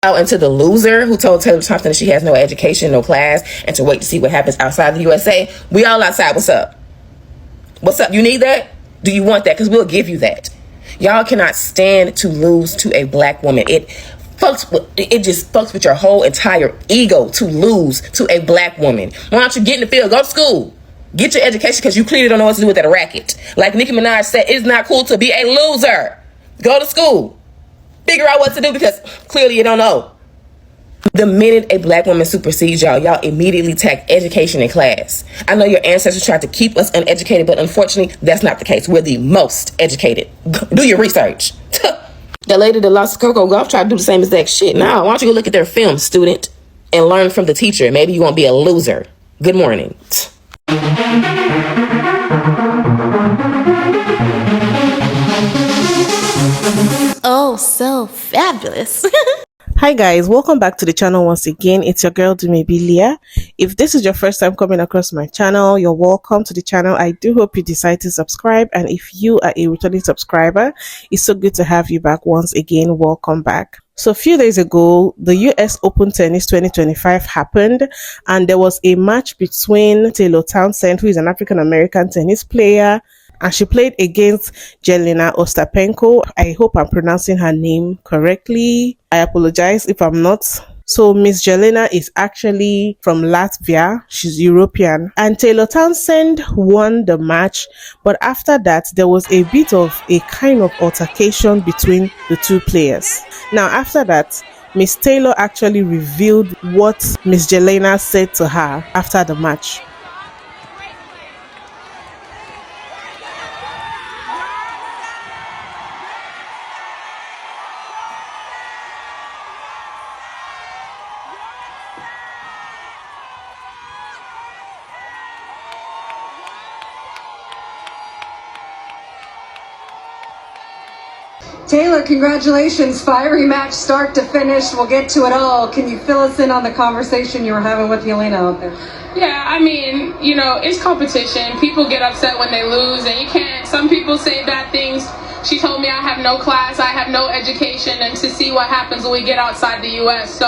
Out into the loser who told Taylor Thompson that she has no education, no class, and to wait to see what happens outside the USA. We all outside. What's up? What's up? You need that? Do you want that? Because we'll give you that. Y'all cannot stand to lose to a black woman. It just fucks with your whole entire ego to lose to a black woman. Why don't you get in the field? Go to school. Get your education because you clearly don't know what to do with that racket. Like Nicki Minaj said, it's not cool to be a loser. Go to school. Figure out what to do because clearly you don't know. The minute a black woman supersedes y'all immediately tag education and class. I know your ancestors tried to keep us uneducated, but unfortunately, that's not the case. We're the most educated. Do your research. The lady that lost Coco Golf tried to do the same exact shit. Now, why don't you go look at their film, student, and learn from the teacher? Maybe you won't be a loser. Good morning. Oh, so fabulous. Hi guys, welcome back to the channel once again. It's your girl Dumebi. If this is your first time coming across my channel, you're welcome to the channel. I do hope you decide to subscribe, and if you are a returning subscriber, it's so good to have you back once again. Welcome back. So a few days ago, the US Open Tennis 2025 happened, and there was a match between Taylor Townsend, who is an African-American tennis player, and she played against Jelena Ostapenko. I hope I'm pronouncing her name correctly. I apologize if I'm not. So Miss Jelena is actually from Latvia. She's European. And Taylor Townsend won the match. But after that, there was a bit of a kind of altercation between the two players. Now, after that, Miss Taylor actually revealed what Miss Jelena said to her after the match. Taylor, congratulations. Fiery match start to finish. We'll get to it all. Can you fill us in on the conversation you were having with Yelena out there? Yeah, I mean, you know, it's competition. People get upset when they lose, and you can't. Some people say bad things. She told me I have no class, I have no education, and to see what happens when we get outside the U.S. So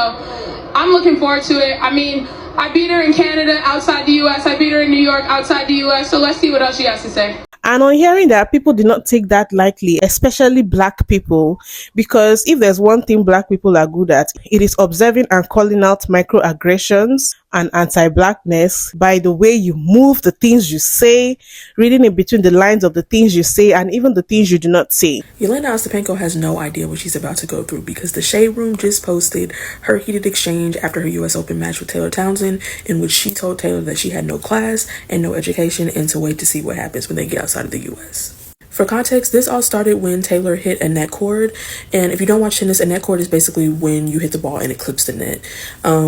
I'm looking forward to it. I mean, I beat her in Canada outside the U.S. I beat her in New York outside the U.S. So let's see what else she has to say. And on hearing that, people did not take that lightly, especially black people, because if there's one thing black people are good at, it is observing and calling out microaggressions and anti-blackness by the way you move, the things you say, reading in between the lines of the things you say, and even the things you do not say. Jelena Ostapenko has no idea what she's about to go through because the Shade Room just posted her heated exchange after her US Open match with Taylor Townsend, in which she told Taylor that she had no class and no education and to wait to see what happens when they get outside of the US. For context, this all started when Taylor hit a net cord, and if you don't watch tennis, a net cord is basically when you hit the ball and it clips the net.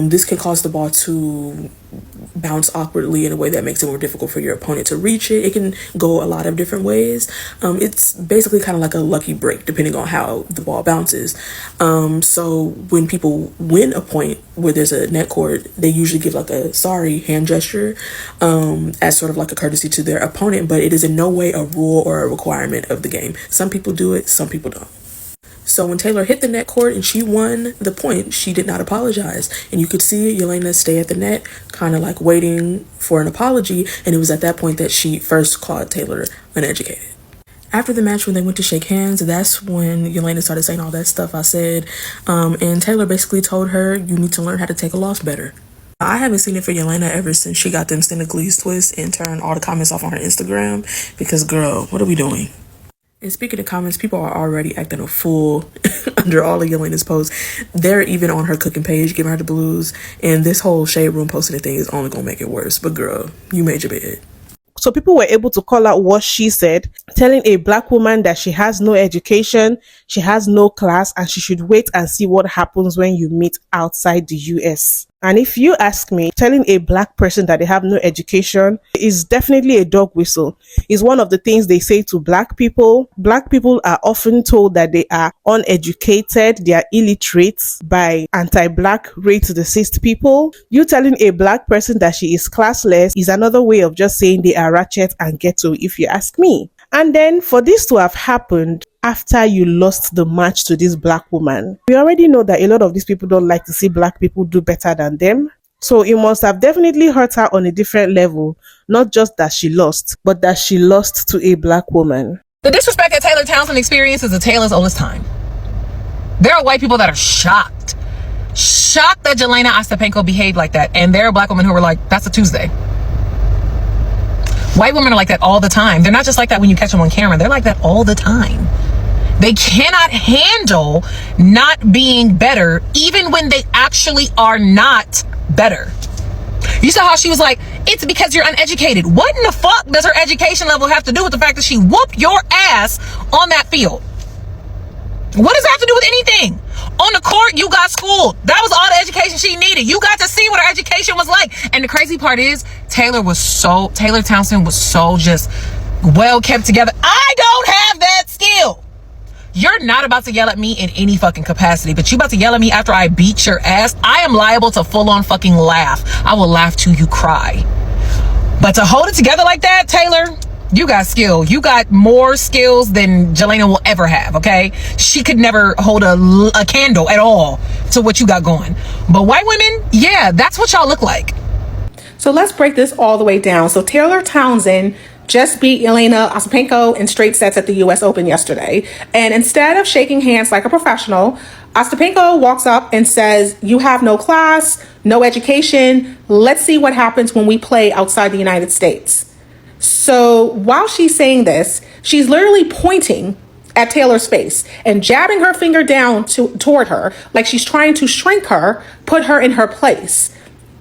This can cause the ball to bounce awkwardly in a way that makes it more difficult for your opponent to reach it. It can go a lot of different ways. It's basically kind of like a lucky break depending on how the ball bounces. So when people win a point where there's a net cord, they usually give like a sorry hand gesture as sort of like a courtesy to their opponent, but it is in no way a rule or a requirement of the game. Some people do it, some people don't. So when Taylor hit the net cord and she won the point, she did not apologize. And you could see Jelena stay at the net, kind of like waiting for an apology. And it was at that point that she first called Taylor uneducated. After the match, when they went to shake hands, that's when Jelena started saying all that stuff I said. And Taylor basically told her, you need to learn how to take a loss better. I haven't seen it for Jelena ever since she got them Senegalese twists and turned all the comments off on her Instagram. Because, girl, what are we doing? And speaking of comments, people are already acting a fool under all of Jelena's posts. They're even on her cooking page, giving her the blues. And this whole Shade Room posting thing is only going to make it worse. But girl, you made your bed. So people were able to call out what she said, telling a black woman that she has no education, she has no class, and she should wait and see what happens when you meet outside the US. And if you ask me, telling a black person that they have no education is definitely a dog whistle. It's one of the things they say to black people. Black people are often told that they are uneducated, they are illiterate by anti-black racist people. You telling a black person that she is classless is another way of just saying they are ratchet and ghetto, if you ask me. And then for this to have happened after you lost the match to this black woman, we already know that a lot of these people don't like to see black people do better than them. So it must have definitely hurt her on a different level, not just that she lost, but that she lost to a black woman. The disrespect that Taylor Townsend experiences is a tale as old as time. There are white people that are shocked that Jelena Ostapenko behaved like that, and there are black women who were like, that's a Tuesday. White women are like that all the time. They're not just like that when you catch them on camera. They're like that all the time. They cannot handle not being better, even when they actually are not better. You saw how she was like, it's because you're uneducated. What in the fuck does her education level have to do with the fact that she whooped your ass on that field? What does that have to do with anything? On the court, you got schooled. That was all the education she needed. You got to see what her education was like. And the crazy part is, Taylor Townsend was so just well kept together. I don't have that skill. You're not about to yell at me in any fucking capacity, but you about to yell at me after I beat your ass. I am liable to full on fucking laugh. I will laugh till you cry. But to hold it together like that, Taylor, you got skill. You got more skills than Jelena will ever have, okay? She could never hold a candle at all to what you got going. But white women, yeah, that's what y'all look like. So let's break this all the way down. So Taylor Townsend just beat Jelena Ostapenko in straight sets at the US Open yesterday. And instead of shaking hands like a professional, Ostapenko walks up and says, you have no class, no education. Let's see what happens when we play outside the United States. So while she's saying this, she's literally pointing at Taylor's face and jabbing her finger down toward her like she's trying to shrink her, put her in her place.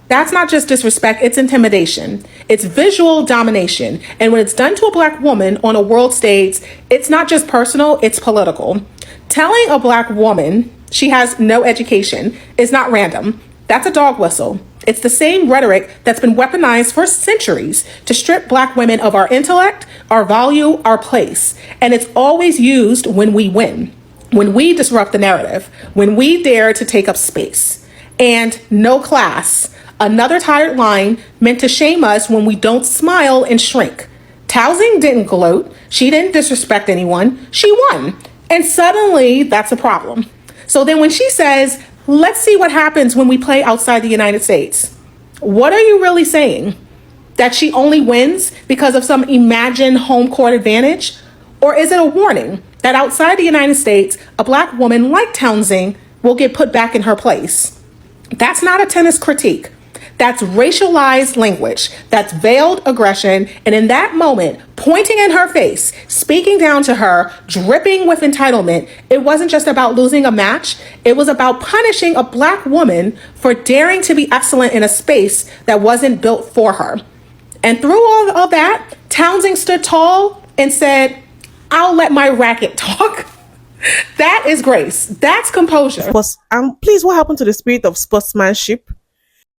That's not just disrespect, it's intimidation. It's visual domination. And when it's done to a black woman on a world stage, it's not just personal, it's political. Telling a black woman she has no education is not random. That's a dog whistle. It's the same rhetoric that's been weaponized for centuries to strip black women of our intellect, our value, our place. And it's always used when we win, when we disrupt the narrative, when we dare to take up space. And no class, another tired line meant to shame us when we don't smile and shrink. Townsend didn't gloat. She didn't disrespect anyone. She won. And suddenly that's a problem. So then when she says, let's see what happens when we play outside the United States, what are you really saying? That she only wins because of some imagined home court advantage? Or is it a warning that outside the United States, a black woman like Townsend will get put back in her place? That's not a tennis critique. That's racialized language. That's veiled aggression. And in that moment, pointing in her face, speaking down to her, dripping with entitlement, it wasn't just about losing a match. It was about punishing a black woman for daring to be excellent in a space that wasn't built for her. And through all of that, Townsend stood tall and said, I'll let my racket talk. That is grace. That's composure. Please, what happened to the spirit of sportsmanship?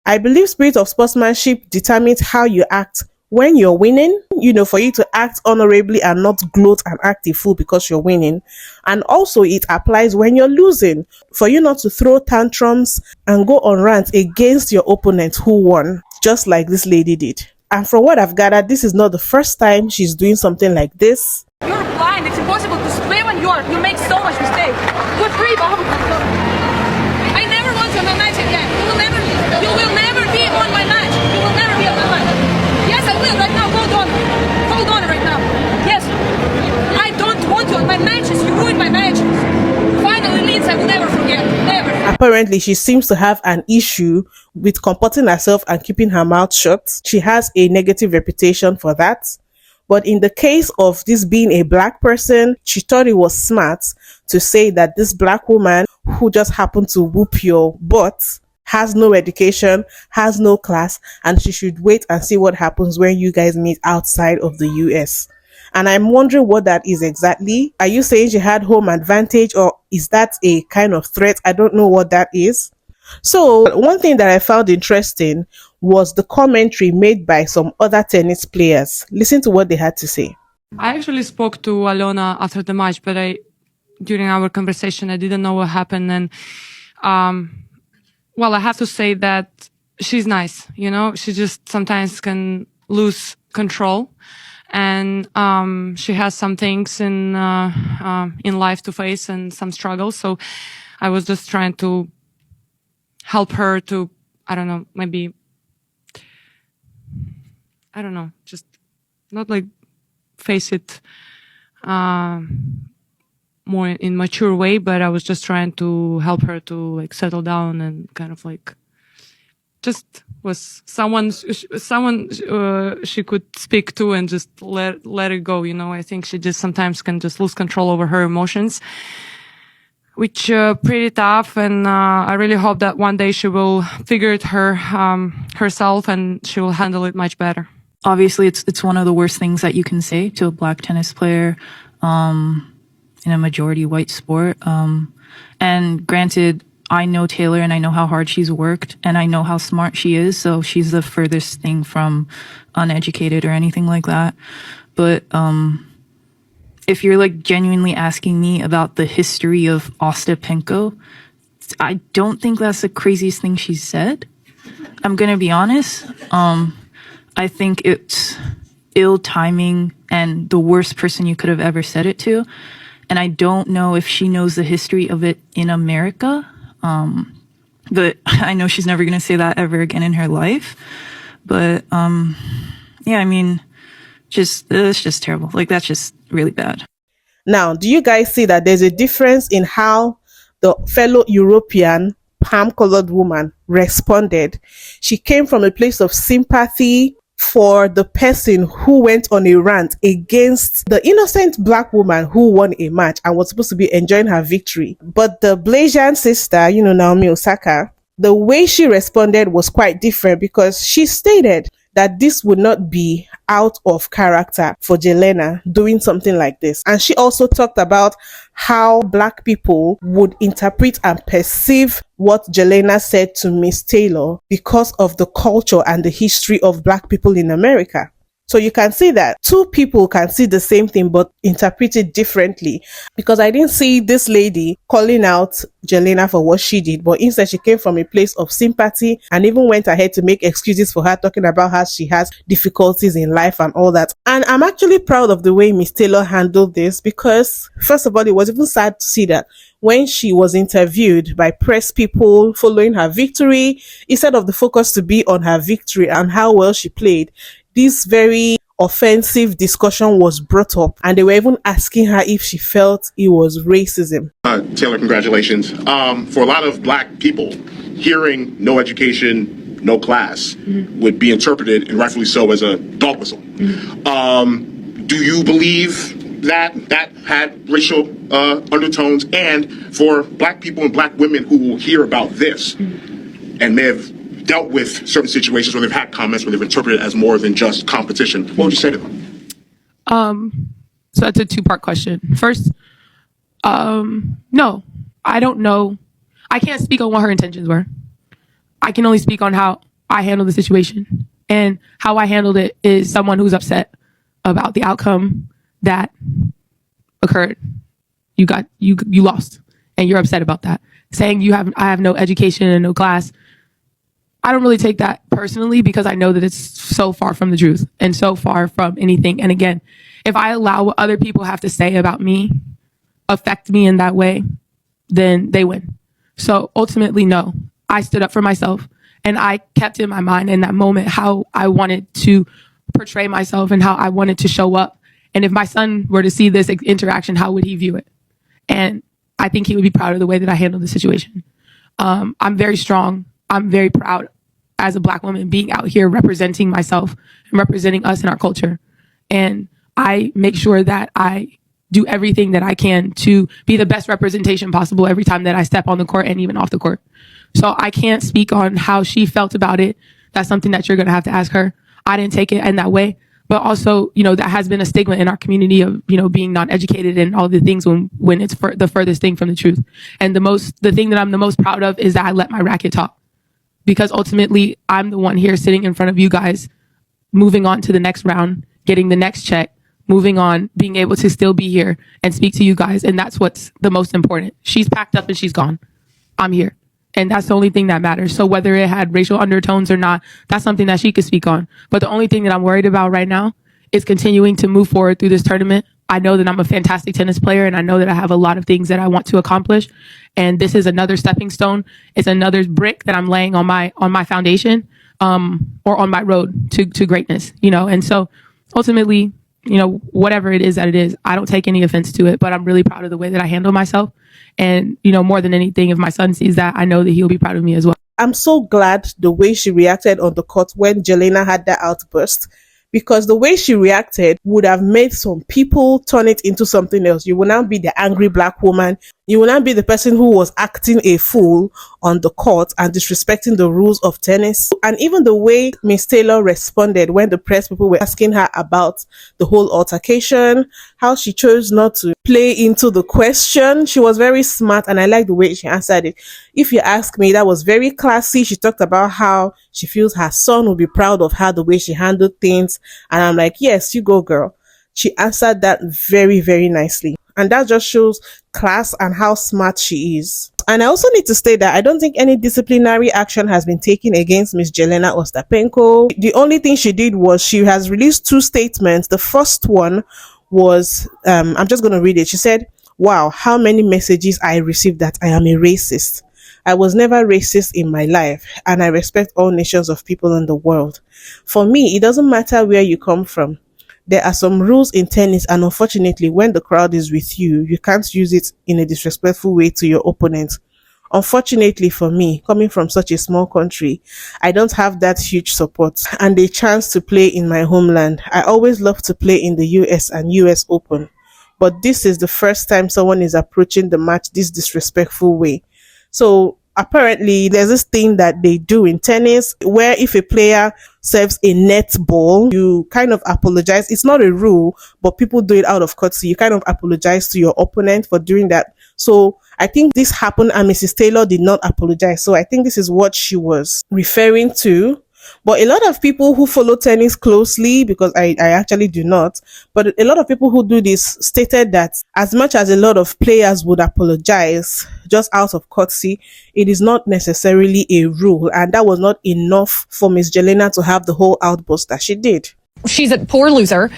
I believe spirit of sportsmanship determines how you act when you're winning, for you to act honorably and not gloat and act a fool because you're winning. And also it applies when you're losing, for you not to throw tantrums and go on rant against your opponent who won, just like this lady did. And from what I've gathered, this is not the first time she's doing something like this. You're blind. It's impossible to play when you make so much mistake. You're free, Bob. I never want to on my match again. You will never be on my match. You will never be on my match. Yes, I will right now. Hold on right now. Yes, I don't want you on my matches. You ruined my matches. Finally, Lindsay, I will never forget. Never. Apparently, she seems to have an issue with comporting herself and keeping her mouth shut. She has a negative reputation for that. But in the case of this being a black person, she thought it was smart to say that this black woman who just happened to whoop your butt has no education, has no class, and she should wait and see what happens when you guys meet outside of the US. And I'm wondering what that is exactly. Are you saying she had home advantage, or is that a kind of threat? I don't know what that is. So one thing that I found interesting was the commentary made by some other tennis players. Listen to what they had to say. I actually spoke to Alona after the match, but during our conversation, I didn't know what happened. And, well, I have to say that she's nice, she just sometimes can lose control. and she has some things in life to face and some struggles. So I was just trying to help her to, I don't know, maybe, I don't know, just not like face it more in mature way, but I was just trying to help her to like settle down and kind of like just was someone she could speak to and just let it go. You know, I think she just sometimes can just lose control over her emotions, which pretty tough. And I really hope that one day she will figure it herself and she will handle it much better. Obviously, it's one of the worst things that you can say to a black tennis player in a majority white sport. And granted, I know Taylor and I know how hard she's worked and I know how smart she is. So she's the furthest thing from uneducated or anything like that. But if you're like genuinely asking me about the history of Ostapenko, I don't think that's the craziest thing she said. I'm going to be honest. I think it's ill timing and the worst person you could have ever said it to. And I don't know if she knows the history of it in America. But I know she's never going to say that ever again in her life. But, yeah, I mean, it's just terrible. Like, that's just really bad. Now, do you guys see that there's a difference in how the fellow European palm-colored woman responded? She came from a place of sympathy for the person who went on a rant against the innocent black woman who won a match and was supposed to be enjoying her victory. But the Blasian sister, Naomi Osaka, the way she responded was quite different because she stated that this would not be out of character for Jelena doing something like this. And she also talked about how black people would interpret and perceive what Jelena said to Miss Taylor because of the culture and the history of black people in America. So you can see that two people can see the same thing but interpret it differently, because I didn't see this lady calling out Jelena for what she did, but instead she came from a place of sympathy and even went ahead to make excuses for her, talking about how she has difficulties in life and all that. And I'm actually proud of the way Miss Taylor handled this, because first of all, it was even sad to see that when she was interviewed by press people following her victory, instead of the focus to be on her victory and how well she played, this very offensive discussion was brought up, and they were even asking her if she felt it was racism. Taylor, congratulations. For a lot of black people, hearing no education, no class would be interpreted, and rightfully so, as a dog whistle. Do you believe that had racial undertones? And for black people and black women who will hear about this and may have dealt with certain situations where they've had comments where they've interpreted it as more than just competition, what would you say to them? So that's a two-part question. First, no, I don't know. I can't speak on what her intentions were. I can only speak on how I handled the situation, and how I handled it is someone who's upset about the outcome that occurred. You lost, and you're upset about that. Saying I have no education and no class, I don't really take that personally, because I know that it's so far from the truth and so far from anything. And again, if I allow what other people have to say about me affect me in that way, then they win. So ultimately, no, I stood up for myself, and I kept in my mind in that moment how I wanted to portray myself and how I wanted to show up. And if my son were to see this interaction, how would he view it? And I think he would be proud of the way that I handled the situation. I'm very strong. I'm very proud as a black woman being out here representing myself and representing us in our culture. And I make sure that I do everything that I can to be the best representation possible every time that I step on the court and even off the court. So I can't speak on how she felt about it. That's something that you're going to have to ask her. I didn't take it in that way. But also, that has been a stigma in our community of, being not educated and all the things when it's the furthest thing from the truth. And the thing that I'm the most proud of is that I let my racket talk. Because ultimately, I'm the one here sitting in front of you guys, moving on to the next round, getting the next check, moving on, being able to still be here and speak to you guys. And that's what's the most important. She's packed up and she's gone. I'm here. And that's the only thing that matters. So whether it had racial undertones or not, that's something that she could speak on. But the only thing that I'm worried about right now is continuing to move forward through this tournament. I know that I'm a fantastic tennis player, and I know that I have a lot of things that I want to accomplish. And this is another stepping stone. It's another brick that I'm laying on my foundation, or on my road to greatness, you know? And so ultimately, you know, whatever it is that it is, I don't take any offense to it, but I'm really proud of the way that I handle myself. And, you know, more than anything, if my son sees that, I know that he'll be proud of me as well. I'm so glad the way she reacted on the court when Jelena had that outburst, because the way she reacted would have made some people turn it into something else. You will now be the angry black woman. You will not be the person who was acting a fool on the court and disrespecting the rules of tennis. And even the way Miss Taylor responded when the press people were asking her about the whole altercation, how she chose not to play into the question. She was very smart, and I like the way she answered it. If you ask me, that was very classy. She talked about how she feels her son will be proud of her, the way she handled things. And I'm like, yes, you go, girl. She answered that very, very nicely. And that just shows class and how smart she is. And I also need to state that I don't think any disciplinary action has been taken against Miss Jelena Ostapenko. The only thing she did was she has released 2 statements. The first one was, I'm just going to read it. She said, wow, how many messages I received that I am a racist. I was never racist in my life, and I respect all nations of people in the world. For me, it doesn't matter where you come from. There are some rules in tennis, and unfortunately, when the crowd is with you, you can't use it in a disrespectful way to your opponent. Unfortunately for me, coming from such a small country, I don't have that huge support and a chance to play in my homeland. I always love to play in the US and US Open, but this is the first time someone is approaching the match this disrespectful way. So apparently there's this thing that they do in tennis where if a player serves a net ball, you kind of apologize. It's not a rule, but people do it out of courtesy. You kind of apologize to your opponent for doing that. So I think this happened and Mrs. Taylor did not apologize. So I think this is what she was referring to. But a lot of people who follow tennis closely, because I actually do not, but a lot of people who do this stated that as much as a lot of players would apologize just out of courtesy, it is not necessarily a rule. And that was not enough for Miss Jelena to have the whole outburst that she did. She's a poor loser,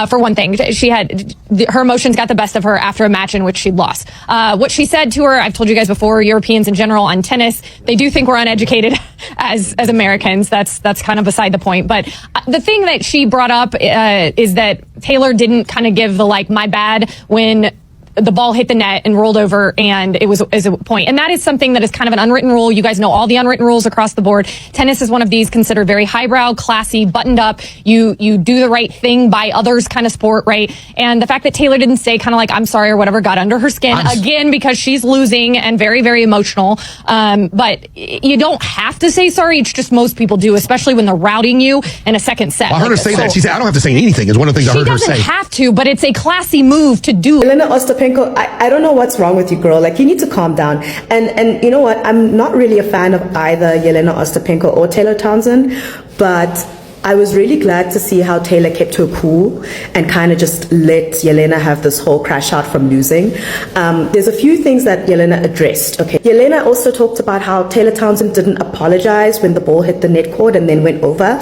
for one thing. Her emotions got the best of her after a match in which she lost. What she said to her, I've told you guys before, Europeans in general on tennis, they do think we're uneducated as Americans. That's kind of beside the point. But the thing that she brought up is that Taylor didn't kind of give the, like, my bad when the ball hit the net and rolled over and it was a point. And that is something that is kind of an unwritten rule. You guys know all the unwritten rules across the board. Tennis is one of these considered very highbrow, classy, buttoned up. You do the right thing by others kind of sport, right? And the fact that Taylor didn't say kind of like, I'm sorry or whatever, got under her skin again because she's losing and very, very emotional. But you don't have to say sorry. It's just most people do, especially when they're routing you in a second set. Well, I heard her say that. She said, I don't have to say anything is one of the things I heard her say. She doesn't have to, but it's a classy move to do. Jelena Ostapenko, I don't know what's wrong with you, girl. Like, you need to calm down. And you know what? I'm not really a fan of either Jelena Ostapenko or Taylor Townsend, but I was really glad to see how Taylor kept her cool and kind of just let Jelena have this whole crash out from losing. There's a few things that Jelena addressed. Okay, Jelena also talked about how Taylor Townsend didn't apologize when the ball hit the net cord and then went over.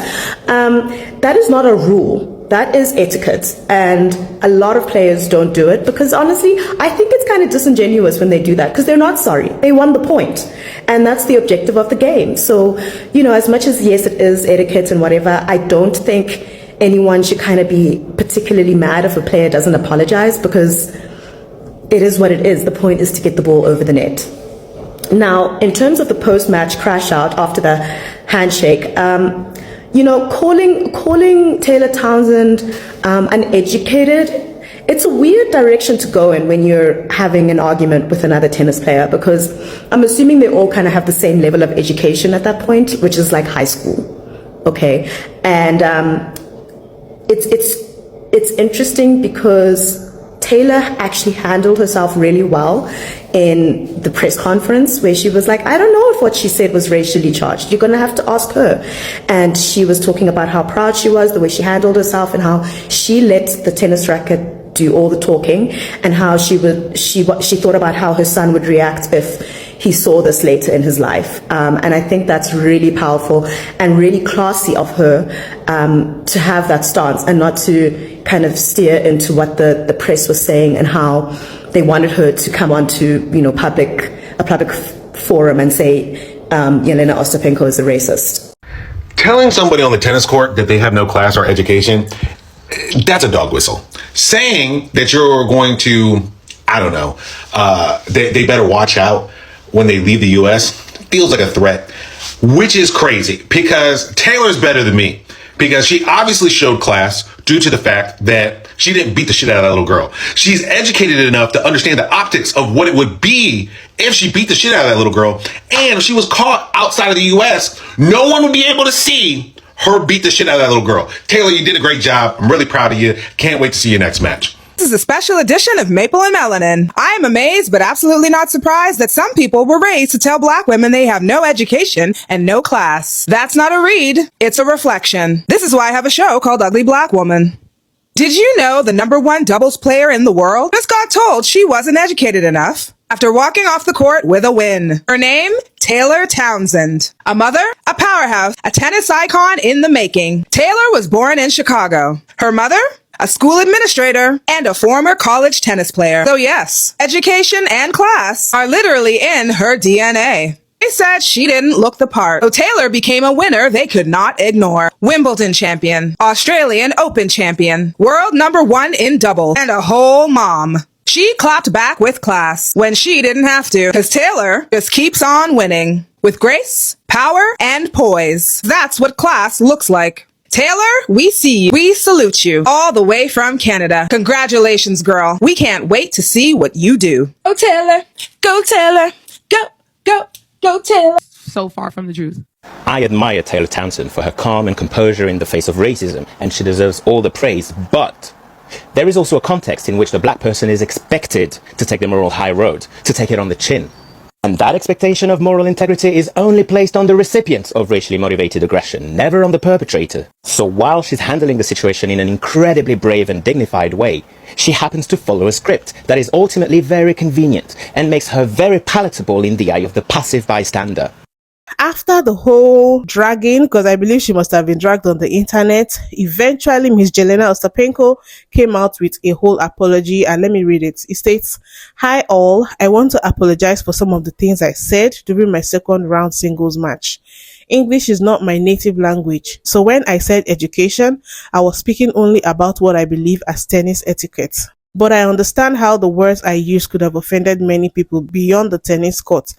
That is not a rule. That is etiquette, and a lot of players don't do it because honestly, I think it's kind of disingenuous when they do that because they're not sorry. They won the point, and that's the objective of the game. So, you know, as much as yes, it is etiquette and whatever, I don't think anyone should kind of be particularly mad if a player doesn't apologize because it is what it is. The point is to get the ball over the net. Now, in terms of the post-match crash out after the handshake, you know, calling Taylor Townsend uneducated, it's a weird direction to go in when you're having an argument with another tennis player because I'm assuming they all kind of have the same level of education at that point, which is like high school, okay? And it's interesting because Taylor actually handled herself really well in the press conference where she was like, I don't know if what she said was racially charged. You're going to have to ask her. And she was talking about how proud she was, the way she handled herself and how she let the tennis racket do all the talking and how she thought about how her son would react if he saw this later in his life. And I think that's really powerful and really classy of her to have that stance and not to kind of steer into what the press was saying and how they wanted her to come onto, a public forum and say Yelena Ostapenko is a racist. Telling somebody on the tennis court that they have no class or education, that's a dog whistle. Saying that you're going to, I don't know, they better watch out when they leave the U.S. feels like a threat, which is crazy because Taylor's better than me because she obviously showed class due to the fact that she didn't beat the shit out of that little girl. She's educated enough to understand the optics of what it would be if she beat the shit out of that little girl. And if she was caught outside of the U.S., no one would be able to see her beat the shit out of that little girl. Taylor, you did a great job. I'm really proud of you. Can't wait to see your next match. This is a special edition of Maple and Melanin. I am amazed, but absolutely not surprised that some people were raised to tell black women they have no education and no class. That's not a read, it's a reflection. This is why I have a show called Ugly Black Woman. Did you know the #1 doubles player in the world just got told she wasn't educated enough after walking off the court with a win? Her name? Taylor Townsend. A mother, a powerhouse, a tennis icon in the making. Taylor was born in Chicago. Her mother? A school administrator, and a former college tennis player. So yes, education and class are literally in her DNA. They said she didn't look the part, so Taylor became a winner they could not ignore. Wimbledon champion, Australian Open champion, world #1 in doubles, and a whole mom. She clapped back with class when she didn't have to, because Taylor just keeps on winning. With grace, power, and poise. That's what class looks like. Taylor, we see you. We salute you. All the way from Canada. Congratulations, girl. We can't wait to see what you do. Go Taylor. Go Taylor. Go, go, go Taylor. So far from the truth. I admire Taylor Townsend for her calm and composure in the face of racism, and she deserves all the praise, but there is also a context in which the black person is expected to take the moral high road, to take it on the chin. And that expectation of moral integrity is only placed on the recipients of racially motivated aggression, never on the perpetrator. So while she's handling the situation in an incredibly brave and dignified way, she happens to follow a script that is ultimately very convenient and makes her very palatable in the eye of the passive bystander. After the whole dragging, because I believe she must have been dragged on the internet, eventually Miss Yelena Ostapenko came out with a whole apology, and let me read it. It states, "Hi all, I want to apologize for some of the things I said during my second round singles match. English is not my native language, so when I said education, I was speaking only about what I believe as tennis etiquette. But I understand how the words I used could have offended many people beyond the tennis court.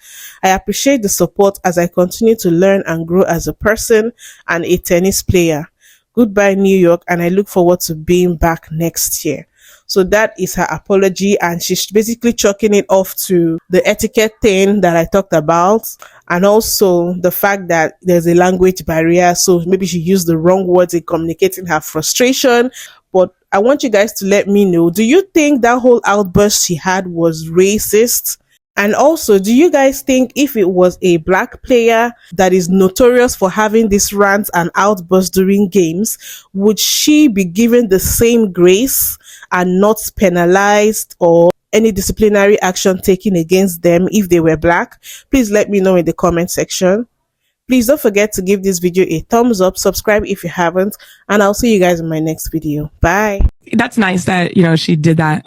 I appreciate the support as I continue to learn and grow as a person and a tennis player. Goodbye, New York, and I look forward to being back next year." So that is her apology, and she's basically chalking it off to the etiquette thing that I talked about, and also the fact that there's a language barrier, so maybe she used the wrong words in communicating her frustration. But I want you guys to let me know, do you think that whole outburst she had was racist? And also, do you guys think if it was a black player that is notorious for having this rant and outburst during games, would she be given the same grace and not penalized or any disciplinary action taken against them if they were black? Please let me know in the comment section. Please don't forget to give this video a thumbs up, subscribe if you haven't, and I'll see you guys in my next video. Bye. That's nice that, she did that,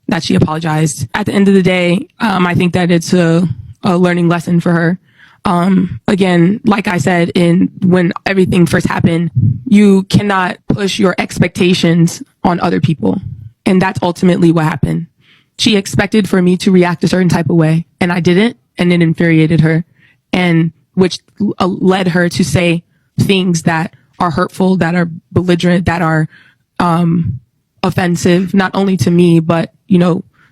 that she apologized. At the end of the day, I think that it's a learning lesson for her. Again, like I said, when everything first happened, you cannot push your expectations on other people. And that's ultimately what happened. She expected for me to react a certain type of way, and I didn't, and it infuriated her. And which led her to say things that are hurtful, that are belligerent, that are offensive, not only to me, but,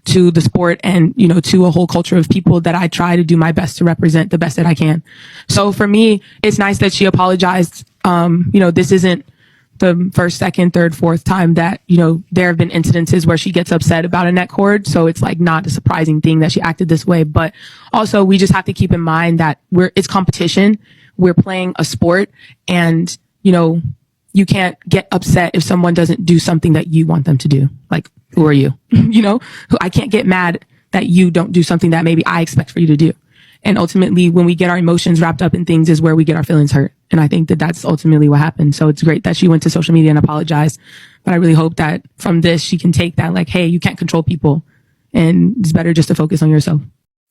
to the sport and, to a whole culture of people that I try to do my best to represent the best that I can. So for me, it's nice that she apologized. This isn't the first, second, third, fourth time that, there have been incidences where she gets upset about a net cord. So it's like not a surprising thing that she acted this way. But also we just have to keep in mind that it's competition. We're playing a sport, and, you can't get upset if someone doesn't do something that you want them to do. Like, who are you? I can't get mad that you don't do something that maybe I expect for you to do. And ultimately, when we get our emotions wrapped up in things is where we get our feelings hurt. And I think that that's ultimately what happened. So it's great that she went to social media and apologized. But I really hope that from this, she can take that like, hey, you can't control people. And it's better just to focus on yourself.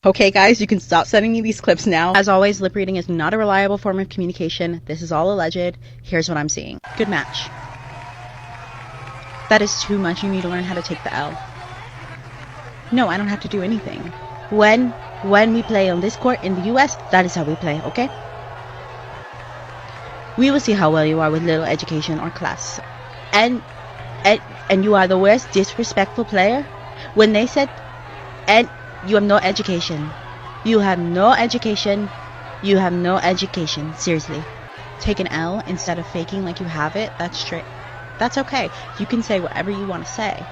Okay, guys, you can stop sending me these clips now. As always, lip reading is not a reliable form of communication. This is all alleged. Here's what I'm seeing. Good match. That is too much. You need to learn how to take the L. No, I don't have to do anything. When we play on this court in the US, that is how we play, okay? We will see how well you are with little education or class. And you are the worst disrespectful player. When they said, and you have no education. You have no education. You have no education. Seriously. Take an L instead of faking like you have it. That's straight. That's okay. You can say whatever you want to say,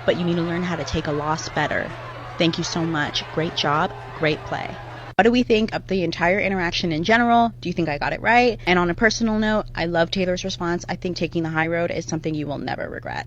but you need to learn how to take a loss better. Thank you so much. Great job. Great play. What do we think of the entire interaction in general? Do you think I got it right? And on a personal note, I love Taylor's response. I think taking the high road is something you will never regret.